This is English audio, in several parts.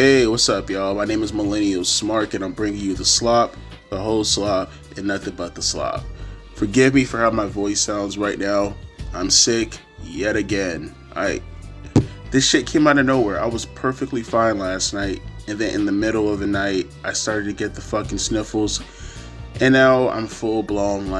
Hey, what's up, y'all? My name is Millennial Smart, and I'm bringing you the slop, the whole slop, and nothing but the slop. Forgive me for how my voice sounds right now. I'm sick yet again. This shit came out of nowhere. I was perfectly fine last night, and then in the middle of the night, I started to get the fucking sniffles, and now I'm full blown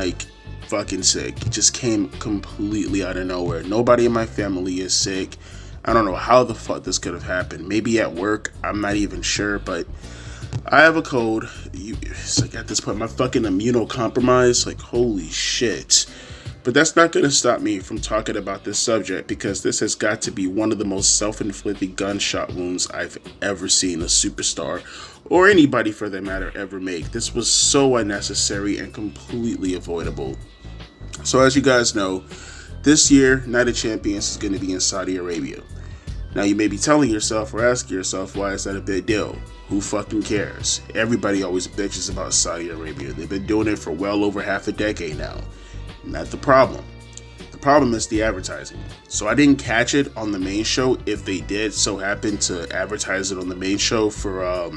fucking sick. It just came completely out of nowhere. Nobody in my family is sick. I don't know how the fuck this could have happened. Maybe at work, I'm not even sure, but I have a cold. It's like at this point, my fucking immunocompromised, like holy shit. But that's not going to stop me from talking about this subject, because this has got to be one of the most self-inflicted gunshot wounds I've ever seen a superstar, or anybody for that matter, ever make. This was so unnecessary and completely avoidable. So as you guys know, this year, Night of Champions is going to be in Saudi Arabia. Now you may be telling yourself or asking yourself, why is that a big deal? Who fucking cares? Everybody always bitches about Saudi Arabia. They've been doing it for well over half a decade now. Not the problem. The problem is the advertising. So I didn't catch it on the main show if they did so happen to advertise it on the main show for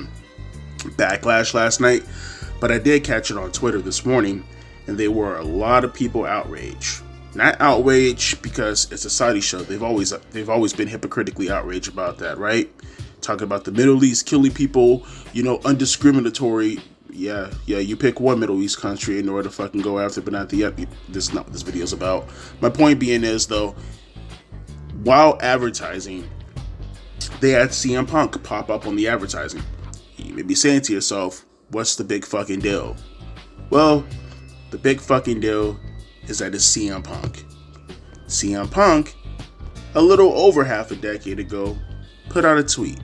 Backlash last night. But I did catch it on Twitter this morning, and there were a lot of people outraged. Not outraged because it's a Saudi show. They've always been hypocritically outraged about that, right? Talking about the Middle East killing people, undiscriminatory. Yeah, you pick one Middle East country in order to fucking go after, but not the other. This is not what this video is about. My point being is, though, while advertising, they had CM Punk pop up on the advertising. You may be saying to yourself, what's the big fucking deal? Well, the big fucking deal is that it's CM Punk. CM Punk, a little over half a decade ago, put out a tweet.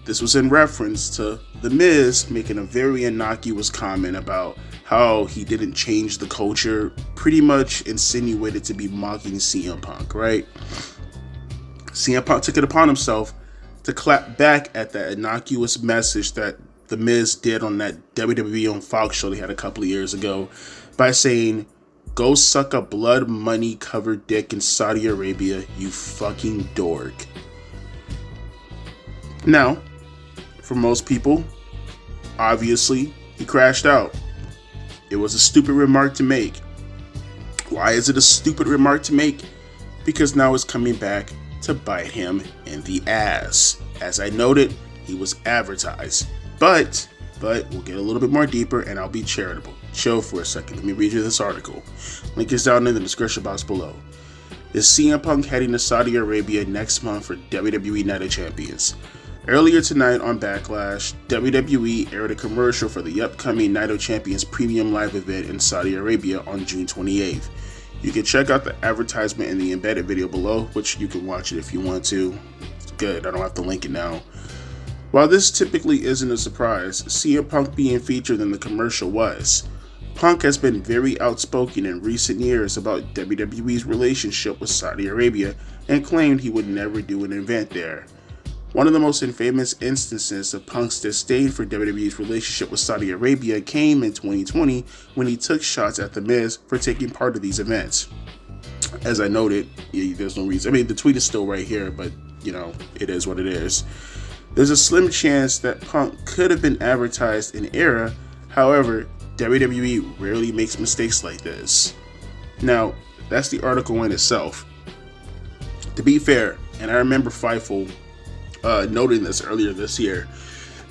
This was in reference to The Miz making a very innocuous comment about how he didn't change the culture, pretty much insinuated to be mocking CM Punk, right? CM Punk took it upon himself to clap back at that innocuous message that The Miz did on that WWE on Fox show they had a couple of years ago by saying, "Go suck a blood money covered dick in Saudi Arabia, you fucking dork." Now, for most people, obviously, he crashed out. It was a stupid remark to make. Why is it a stupid remark to make? Because now it's coming back to bite him in the ass. As I noted, he was advertised. But we'll get a little bit more deeper, and I'll be charitable. Chill for a second. Let me read you this article. Link is down in the description box below. Is CM Punk heading to Saudi Arabia next month for WWE Night of Champions? Earlier tonight on Backlash, WWE aired a commercial for the upcoming Night of Champions premium live event in Saudi Arabia on June 28th. You can check out the advertisement in the embedded video below, which you can watch it if you want to. It's good. I don't have to link it now. While this typically isn't a surprise, CM Punk being featured in the commercial was. Punk has been very outspoken in recent years about WWE's relationship with Saudi Arabia and claimed he would never do an event there. One of the most infamous instances of Punk's disdain for WWE's relationship with Saudi Arabia came in 2020 when he took shots at The Miz for taking part of these events. As I noted, there's no reason. I mean, the tweet is still right here, but, it is what it is. There's a slim chance that Punk could have been advertised in error. However, WWE rarely makes mistakes like this. Now, that's the article in itself. To be fair, and I remember Fightful noting this earlier this year.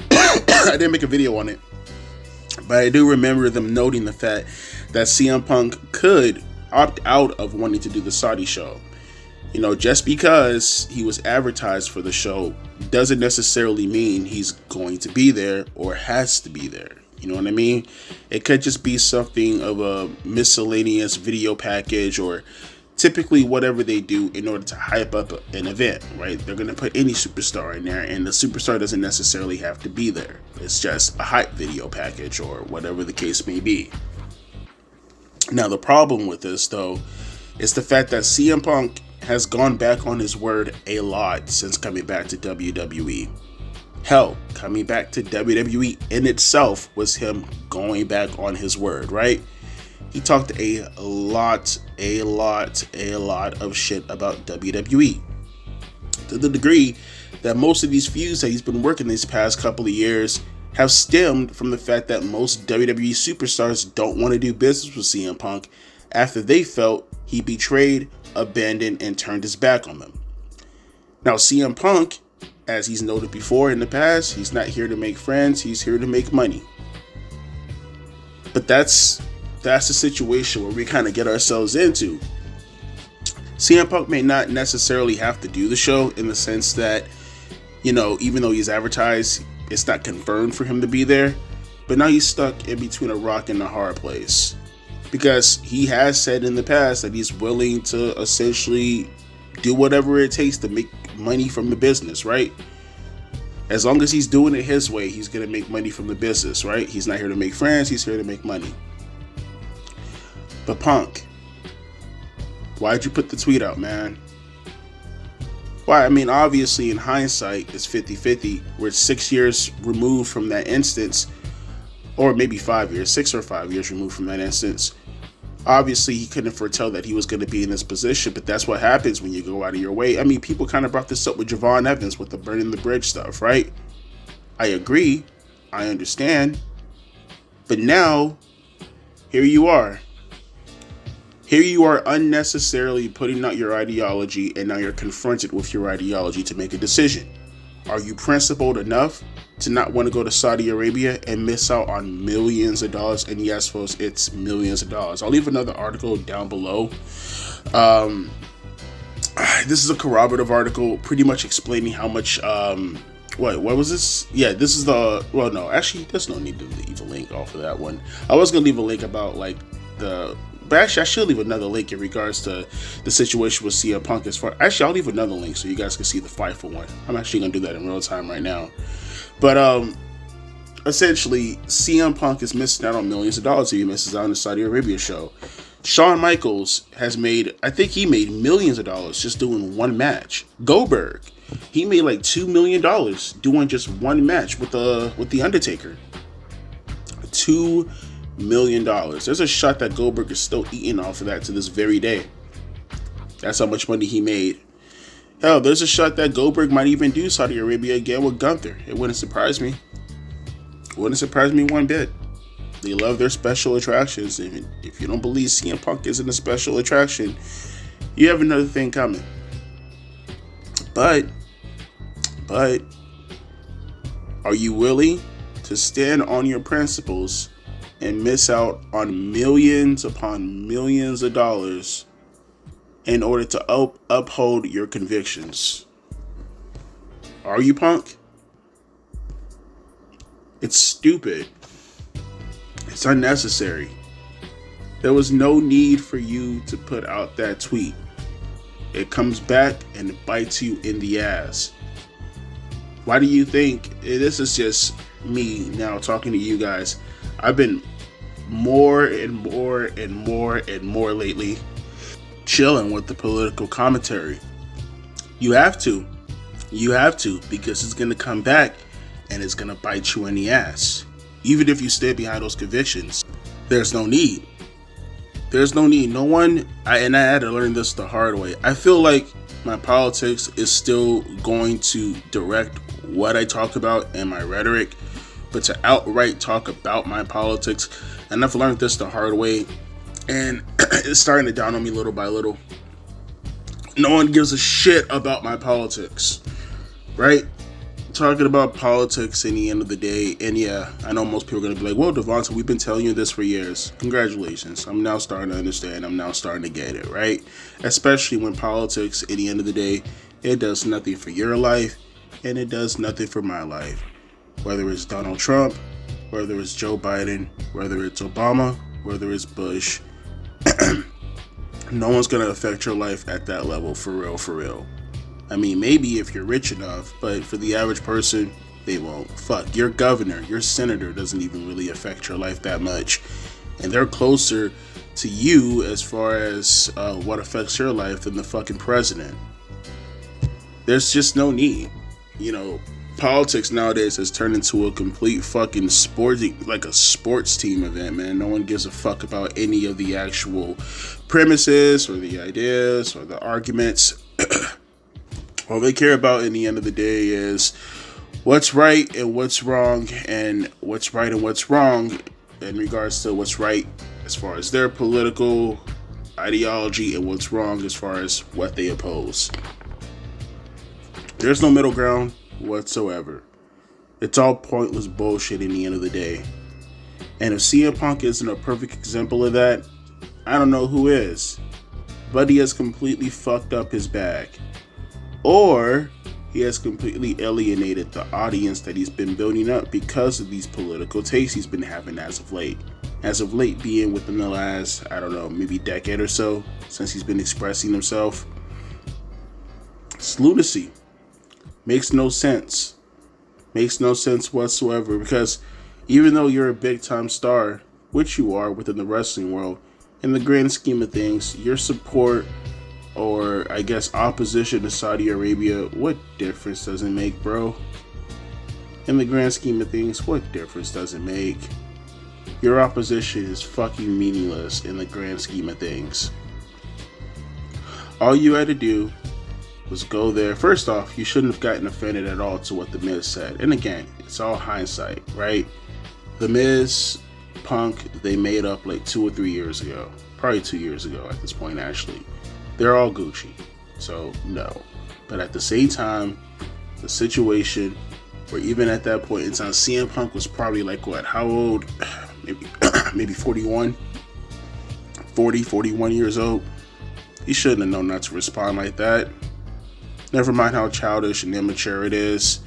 I didn't make a video on it, but I do remember them noting the fact that CM Punk could opt out of wanting to do the Saudi show. Just because he was advertised for the show doesn't necessarily mean he's going to be there or has to be there. You know what I mean? It could just be something of a miscellaneous video package, or typically whatever they do in order to hype up an event, right? They're going to put any superstar in there, and the superstar doesn't necessarily have to be there. It's just a hype video package or whatever the case may be. Now, the problem with this, though, is the fact that CM Punk has gone back on his word a lot since coming back to WWE. Hell, coming back to WWE in itself was him going back on his word, right? He talked a lot of shit about WWE. to the degree that most of these feuds that he's been working these past couple of years have stemmed from the fact that most WWE superstars don't want to do business with CM Punk after they felt he betrayed, abandoned, and turned his back on them. Now, CM Punk, as he's noted before in the past, he's not here to make friends, he's here to make money. But that's the situation where we kind of get ourselves into. CM Punk may not necessarily have to do the show in the sense that, you know, even though he's advertised, it's not confirmed for him to be there. But now he's stuck in between a rock and a hard place. Because he has said in the past that he's willing to essentially do whatever it takes to make money from the business, right? As long as he's doing it his way, he's going to make money from the business, right? He's not here to make friends, he's here to make money. But Punk, why'd you put the tweet out, man? Why? I mean, obviously in hindsight, it's 50-50. We're 6 years removed from that instance, or maybe 5 years, 6 or 5 years removed from that instance. Obviously, he couldn't foretell that he was going to be in this position, but that's what happens when you go out of your way. I mean, people kind of brought this up with Javon Evans with the burning the bridge stuff, right? I agree. I understand. But now, here you are. Here you are unnecessarily putting out your ideology, and now you're confronted with your ideology to make a decision. Are you principled enough to not want to go to Saudi Arabia and miss out on millions of dollars? And yes, folks, it's millions of dollars. I'll leave another article down below. This is a corroborative article pretty much explaining how much, what was this? Yeah, this is the, well, no, actually, there's no need to leave a link off of that one. I was going to leave a link about like but actually, I should leave another link in regards to the situation with CM Punk. Actually, I'll leave another link so you guys can see the fight for one. I'm actually going to do that in real time right now. But essentially, CM Punk is missing out on millions of dollars if he misses out on the Saudi Arabia show. Shawn Michaels has made, I think he made millions of dollars just doing one match. Goldberg, he made like $2 million doing just one match with the Undertaker. $2 million. There's a shot that Goldberg is still eating off of that to this very day. That's how much money he made. Hell, there's a shot that Goldberg might even do Saudi Arabia again with Gunther. It wouldn't surprise me. It wouldn't surprise me one bit. They love their special attractions. And if you don't believe CM Punk isn't a special attraction, you have another thing coming. But are you willing to stand on your principles and miss out on millions upon millions of dollars in order to uphold your convictions? Are you, Punk? It's stupid. It's unnecessary. There was no need for you to put out that tweet. It comes back and it bites you in the ass. Why do you think, this is just me now talking to you guys, I've been more and more lately chilling with the political commentary. You have to, because it's going to come back and it's going to bite you in the ass. Even if you stay behind those convictions, there's no need. No one, and I had to learn this the hard way. I feel like my politics is still going to direct what I talk about and my rhetoric, but to outright talk about my politics, and I've learned this the hard way, and it's starting to dawn on me little by little. No one gives a shit about my politics, right? Talking about politics in the end of the day, and yeah, I know most people are going to be like, well, Devonta, we've been telling you this for years. Congratulations. I'm now starting to understand. I'm now starting to get it, right? Especially when politics, in the end of the day, it does nothing for your life, and it does nothing for my life. Whether it's Donald Trump, whether it's Joe Biden, whether it's Obama, whether it's Bush, no one's going to affect your life at that level, for real. I mean, maybe if you're rich enough, but for the average person, they won't. Fuck, your governor, your senator doesn't even really affect your life that much. And they're closer to you as far as what affects your life than the fucking president. There's just no need. You know, politics nowadays has turned into a complete fucking sports team event, man. No one gives a fuck about any of the actual premises or the ideas or the arguments All they care about in the end of the day is what's right and what's wrong, and what's right and what's wrong in regards to what's right as far as their political ideology and what's wrong as far as what they oppose. There's no middle ground whatsoever. It's all pointless bullshit in the end of the day. And if CM Punk isn't a perfect example of that, I don't know who is. But he has completely fucked up his bag. Or he has completely alienated the audience that he's been building up because of these political takes he's been having as of late. As of late being within the last, I don't know, maybe decade or so since he's been expressing himself. It's lunacy. Makes no sense. Makes no sense whatsoever, because even though you're a big time star, which you are within the wrestling world, in the grand scheme of things, your support or I guess opposition to Saudi Arabia, what difference does it make, bro? In the grand scheme of things, what difference does it make? Your opposition is fucking meaningless in the grand scheme of things. All you had to do was go there. First off, you shouldn't have gotten offended at all to what The Miz said. And again, it's all hindsight, right? The Miz, Punk, they made up like 2 or 3 years ago. Probably 2 years ago at this point, actually. They're all Gucci. So, no. But at the same time, the situation where even at that point in time, CM Punk was probably like, what, how old? Maybe 41? 40, 41 years old. He shouldn't have known not to respond like that. Never mind how childish and immature it is,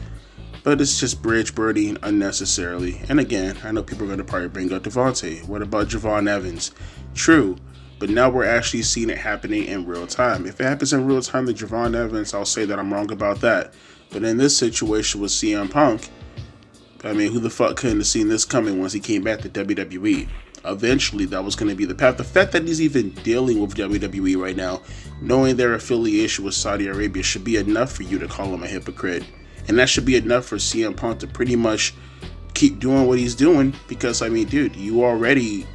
but it's just bridge burning unnecessarily. And again, I know people are going to probably bring up Devontae. What about Javon Evans? True, but now we're actually seeing it happening in real time. If it happens in real time to Javon Evans, I'll say that I'm wrong about that. But in this situation with CM Punk, I mean, who the fuck couldn't have seen this coming once he came back to WWE? Eventually, that was going to be the path. The fact that he's even dealing with WWE right now, knowing their affiliation with Saudi Arabia, should be enough for you to call him a hypocrite. And that should be enough for CM Punk to pretty much keep doing what he's doing. Because, I mean, dude, you already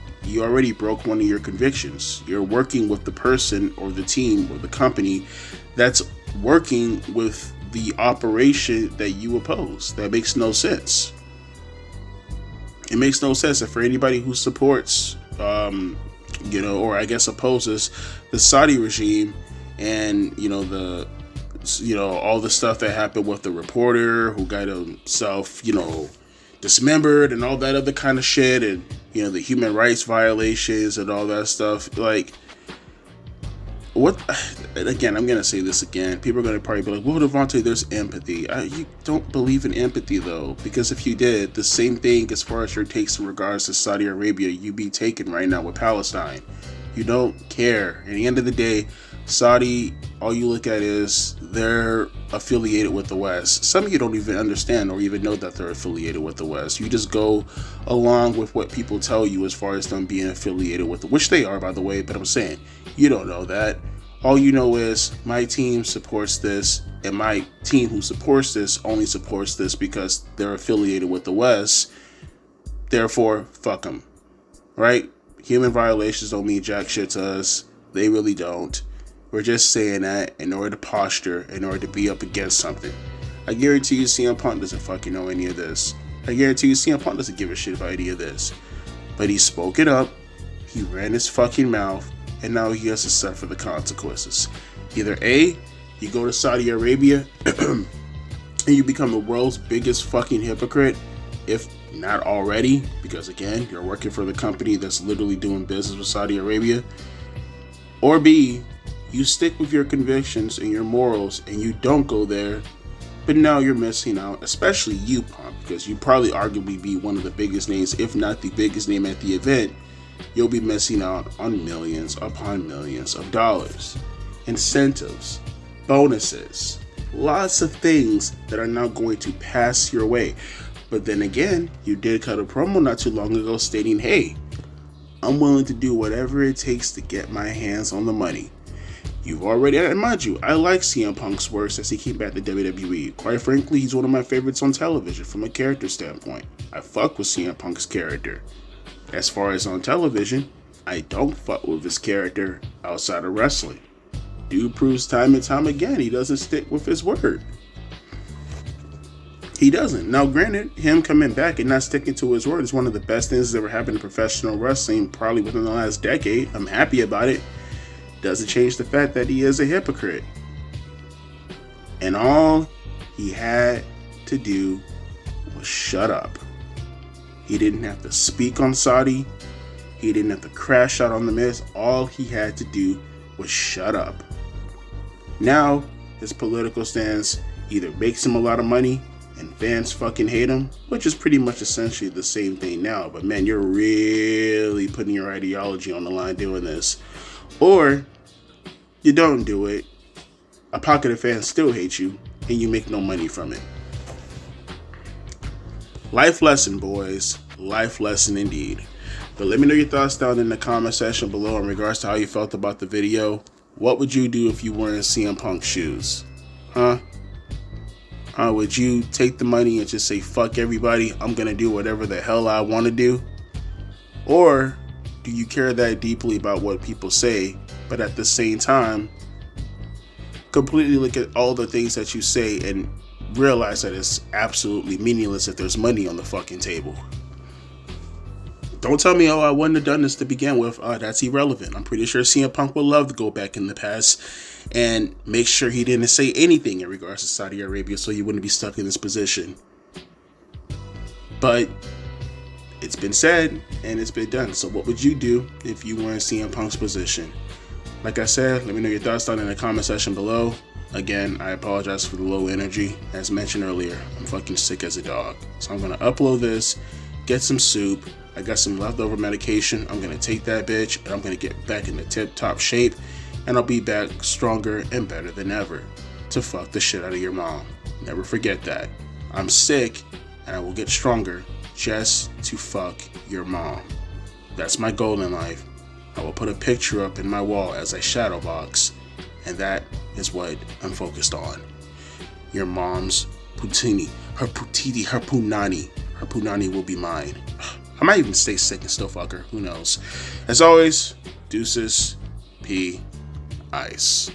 broke one of your convictions. You're working with the person or the team or the company that's working with the operation that you oppose. That makes no sense. It makes no sense. And for anybody who supports, or I guess opposes the Saudi regime and, all the stuff that happened with the reporter who got himself, dismembered and all that other kind of shit, and, the human rights violations and all that stuff. Like, what? Again, I'm going to say this again. People are going to probably be like, well, Devontae, there's empathy. You don't believe in empathy, though, because if you did, the same thing as far as your takes in regards to Saudi Arabia, you'd be taken right now with Palestine. You don't care. At the end of the day, Saudi, all you look at is they're affiliated with the West. Some of you don't even understand or even know that they're affiliated with the West. You just go along with what people tell you as far as them being affiliated with, which they are, by the way, but I'm saying, you don't know that. All you know is my team supports this, and my team who supports this only supports this because they're affiliated with the West. Therefore, fuck them. Right? Human violations don't mean jack shit to us. They really don't. We're just saying that in order to posture, in order to be up against something. I guarantee you CM Punk doesn't fucking know any of this. I guarantee you CM Punk doesn't give a shit about any of this. But he spoke it up, he ran his fucking mouth, and now he has to suffer the consequences. Either A, you go to Saudi Arabia and you become the world's biggest fucking hypocrite, if not already, because again, you're working for the company that's literally doing business with Saudi Arabia. Or B, you stick with your convictions and your morals and you don't go there, but now you're missing out, especially you, Punk, because you probably arguably be one of the biggest names, if not the biggest name at the event. You'll be missing out on millions upon millions of dollars, incentives, bonuses, lots of things that are now going to pass your way. But then again, you did cut a promo not too long ago stating, hey, I'm willing to do whatever it takes to get my hands on the money. You've already, and mind you, I like CM Punk's works as he came back to WWE. Quite frankly, he's one of my favorites on television from a character standpoint. I fuck with CM Punk's character. As far as on television, I don't fuck with his character outside of wrestling. Dude proves time and time again he doesn't stick with his word. He doesn't. Now, granted, him coming back and not sticking to his word is one of the best things that's ever happened in professional wrestling, probably within the last decade. I'm happy about it. Doesn't change the fact that he is a hypocrite. And all he had to do was shut up. He didn't have to speak on Saudi. He didn't have to crash out on The Miz. All he had to do was shut up. Now, his political stance either makes him a lot of money and fans fucking hate him, which is pretty much essentially the same thing now. But man, you're really putting your ideology on the line doing this. Or you don't do it, a pocket of fans still hate you, and you make no money from it. Life lesson, boys. Life lesson indeed. But let me know your thoughts down in the comment section below in regards to how you felt about the video. What would you do if you were in CM Punk's shoes? Would you take the money and just say, fuck everybody, I'm going to do whatever the hell I want to do? Or do you care that deeply about what people say, but at the same time, completely look at all the things that you say and realize that it's absolutely meaningless if there's money on the fucking table? Don't tell me, oh, I wouldn't have done this to begin with. That's irrelevant. I'm pretty sure CM Punk would love to go back in the past and make sure he didn't say anything in regards to Saudi Arabia so he wouldn't be stuck in this position. But it's been said and it's been done. So what would you do if you were in CM Punk's position? Like I said, let me know your thoughts down in the comment section below. Again, I apologize for the low energy. As mentioned earlier, I'm fucking sick as a dog. So I'm going to upload this, get some soup. I got some leftover medication. I'm going to take that bitch and I'm going to get back into tip-top shape. And I'll be back stronger and better than ever to fuck the shit out of your mom. Never forget that. I'm sick and I will get stronger just to fuck your mom. That's my goal in life. I will put a picture up in my wall as I shadow box, and that is what I'm focused on. Your mom's poutini, her punani. Her punani will be mine. I might even stay sick and still fuck her. Who knows? As always, deuces, P, ice.